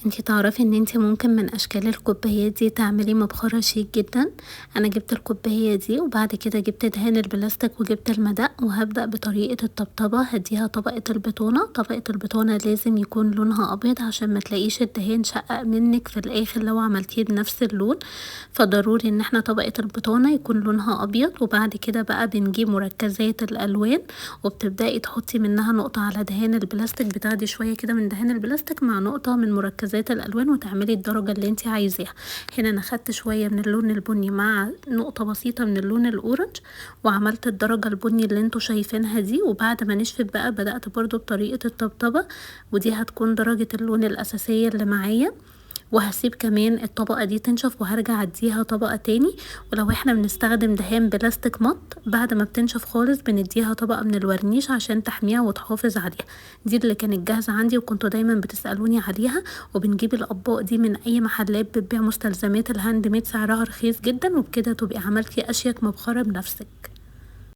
انتي تعرفي ان انتي ممكن من اشكال الكوبايات دي تعملي مبخرة شيك جدا. انا جبت الكوباية دي وبعد كده جبت دهان البلاستيك وجبت المدق، وهبدأ بطريقة الطبطبة. هديها طبقة البطونة. طبقة البطونة لازم يكون لونها ابيض عشان ما تلاقيش الدهان شقق منك في الاخر لو عملتيه بنفس اللون. فضروري ان احنا طبقة البطونة يكون لونها ابيض. وبعد كده بقى بنجيب مركزات الالوان وبتبدأي تحطي منها نقطة على دهان البلاستيك، بتاخدي شوية كده من دهان البلاستيك مع نقطة من مركزات الالوان وتعملي الدرجة اللي انتي عايزاها. هنا انا خدت شوية من اللون البني مع نقطة بسيطة من اللون الاورنج وعملت الدرجة البني اللي انتوا شايفينها دي. وبعد ما نشفت بقى بدأت برضو بطريقة الطبطبة، ودي هتكون درجة اللون الاساسية اللي معايا. وهسيب كمان الطبقة دي تنشف وهرجع اديها طبقة تاني. ولو احنا بنستخدم دهان بلاستيك مط بعد ما بتنشف خالص بنديها طبقة من الورنيش عشان تحميها وتحافظ عليها. دي اللي كانت جاهزة عندي وكنتوا دايما بتسألوني عليها. وبنجيب الاطباق دي من اي محلات بتبيع مستلزمات الهاند ميد، سعرها رخيص جدا، وبكده تبقي عملتي اشيك مبخرة بنفسك.